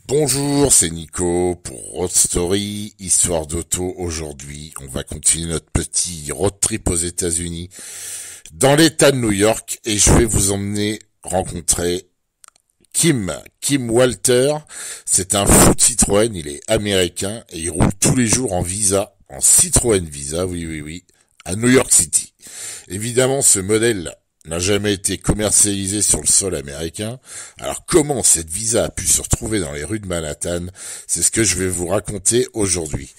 Bonjour, c'est Nico pour Road Story, histoire d'auto. Aujourd'hui, on va continuer notre petit road trip aux États-Unis, dans l'État de New York, et je vais vous emmener rencontrer Kim Walter. C'est un fou de Citroën, il est américain et il roule tous les jours en Visa, en Citroën Visa, oui, à New York City. Évidemment, ce modèle n'a jamais été commercialisé sur le sol américain. Alors comment cette Visa a pu se retrouver dans les rues de Manhattan? C'est ce que je vais vous raconter aujourd'hui.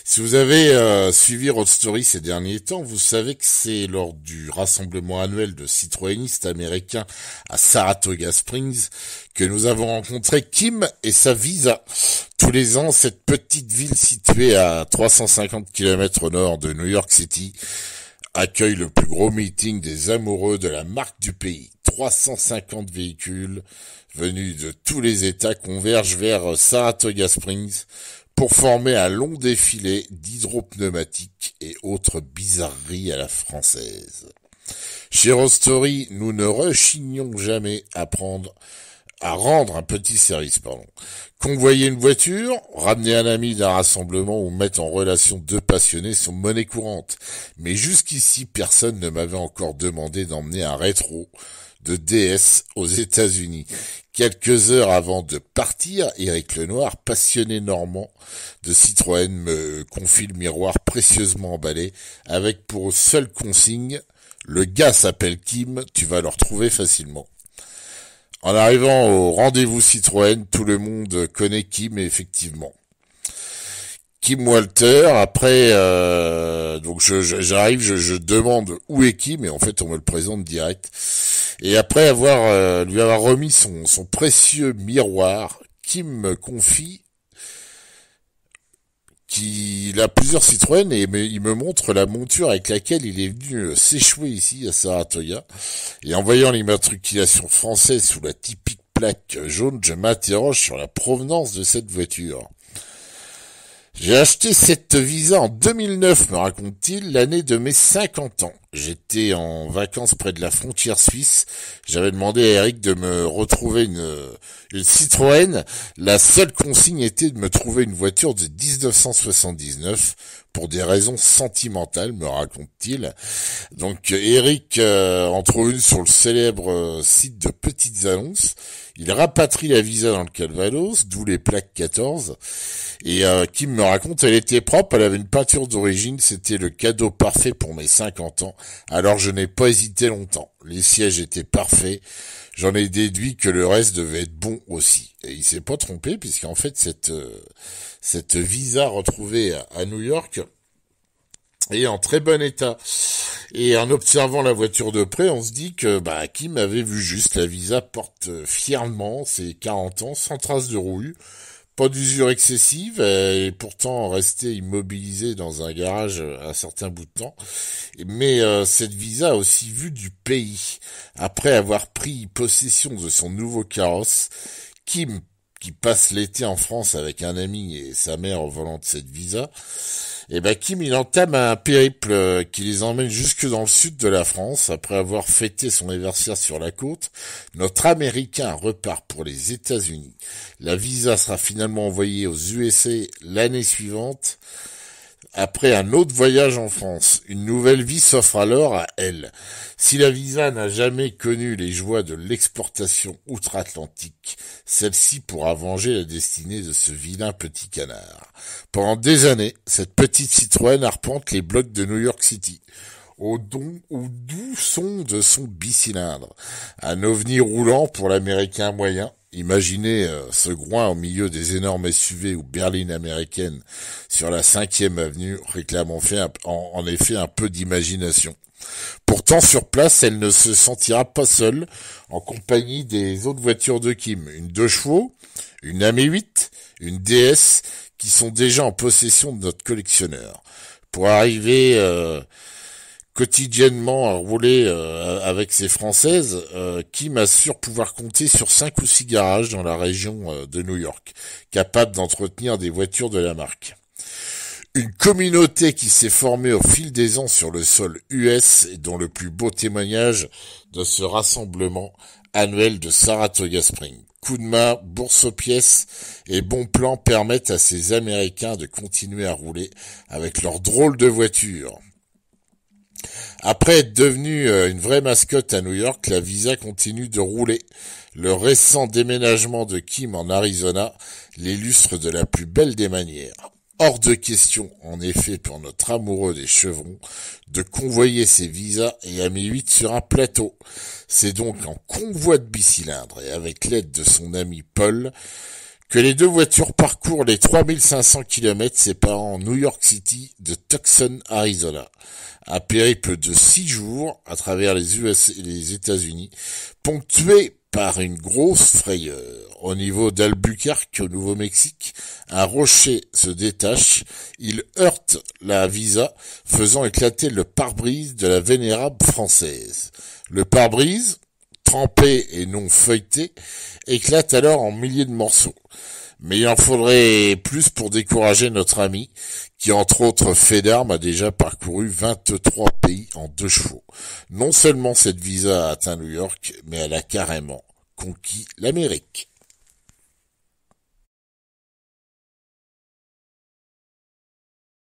Si vous avez suivi Road Story ces derniers temps, vous savez que c'est lors du rassemblement annuel de citroënistes américains à Saratoga Springs que nous avons rencontré Kim et sa Visa. Tous les ans, cette petite ville située à 350 km au nord de New York City accueille le plus gros meeting des amoureux de la marque du pays. 350 véhicules venus de tous les États convergent vers Saratoga Springs pour former un long défilé d'hydropneumatiques et autres bizarreries à la française. Chez Road Story, nous ne rechignons jamais à rendre un petit service, Convoyer une voiture, ramener un ami d'un rassemblement ou mettre en relation deux passionnés sont monnaie courante. Mais jusqu'ici, personne ne m'avait encore demandé d'emmener un rétro de DS aux États-Unis. Quelques heures avant de partir, Éric Lenoir, passionné normand de Citroën, me confie le miroir précieusement emballé avec pour seule consigne: le gars s'appelle Kim, tu vas le retrouver facilement. En arrivant au rendez-vous Citroën, tout le monde connaît Kim, effectivement. Kim Walter, après, donc j'arrive, je demande où est Kim, et en fait on me le présente direct. Et après lui avoir remis son précieux miroir, Kim me confie qu'il a plusieurs Citroën et il me montre la monture avec laquelle il est venu s'échouer ici à Saratoga. Et en voyant l'immatriculation française sous la typique plaque jaune, je m'interroge sur la provenance de cette voiture. J'ai acheté cette Visa en 2009, me raconte-t-il, l'année de mes 50 ans. J'étais en vacances près de la frontière suisse. J'avais demandé à Eric de me retrouver une Citroën. La seule consigne était de me trouver une voiture de 1979 pour des raisons sentimentales, me raconte-t-il. Donc Eric en trouve une sur le célèbre site de petites annonces. Il rapatrie la Visa dans le Calvados, d'où les plaques 14. Et Kim me raconte, elle était propre, elle avait une peinture d'origine, c'était le cadeau parfait pour mes 50 ans. Alors je n'ai pas hésité longtemps. Les sièges étaient parfaits. J'en ai déduit que le reste devait être bon aussi. Et il s'est pas trompé, puisqu'en fait cette Visa retrouvée à New York est en très bon état. Et en observant la voiture de près, on se dit que Kim avait vu juste. La Visa porte fièrement ses 40 ans, sans trace de rouille, pas d'usure excessive, et pourtant restée immobilisée dans un garage un certain bout de temps. Mais cette Visa a aussi vu du pays. Après avoir pris possession de son nouveau carrosse, Kim, qui passe l'été en France avec un ami et sa mère au volant de cette Visa, Kim, il entame un périple qui les emmène jusque dans le sud de la France. Après avoir fêté son anniversaire sur la côte, notre Américain repart pour les États-Unis. La Visa sera finalement envoyée aux USA l'année suivante. Après un autre voyage en France, une nouvelle vie s'offre alors à elle. Si la Visa n'a jamais connu les joies de l'exportation outre-Atlantique, celle-ci pourra venger la destinée de ce vilain petit canard. Pendant des années, cette petite Citroën arpente les blocs de New York City, au doux son de son bicylindre. Un ovni roulant pour l'Américain moyen. Imaginez ce groin au milieu des énormes SUV ou berlines américaines sur la 5e avenue réclame en effet un peu d'imagination. Pourtant, sur place, elle ne se sentira pas seule, en compagnie des autres voitures de Kim. Une 2 chevaux, une AME8, une DS, qui sont déjà en possession de notre collectionneur. Pour arriver quotidiennement à rouler avec ces Françaises, Kim assure pouvoir compter sur 5 ou 6 garages dans la région de New York, capables d'entretenir des voitures de la marque. Une communauté qui s'est formée au fil des ans sur le sol US et dont le plus beau témoignage de ce rassemblement annuel de Saratoga Springs. coup de main, bourse aux pièces et bons plans permettent à ces Américains de continuer à rouler avec leur drôle de voiture. Après être devenue une vraie mascotte à New York, la Visa continue de rouler. Le récent déménagement de Kim en Arizona l'illustre de la plus belle des manières. Hors de question, en effet, pour notre amoureux des chevrons, de convoyer ses visas et Ami 8 sur un plateau. C'est donc en convoi de bicylindre et avec l'aide de son ami Paul que les deux voitures parcourent les 3500 km séparant New York City de Tucson, Arizona. Un périple de 6 jours à travers les US et les États-Unis, ponctué par une grosse frayeur. Au niveau d'Albuquerque, au Nouveau-Mexique, un rocher se détache, il heurte la Visa, faisant éclater le pare-brise de la vénérable française. Le pare-brise, trempé et non feuilleté, éclate alors en milliers de morceaux. Mais il en faudrait plus pour décourager notre ami, qui entre autres fait d'armes a déjà parcouru 23 pays en 2 chevaux. Non seulement cette Visa a atteint New York, mais elle a carrément conquis l'Amérique.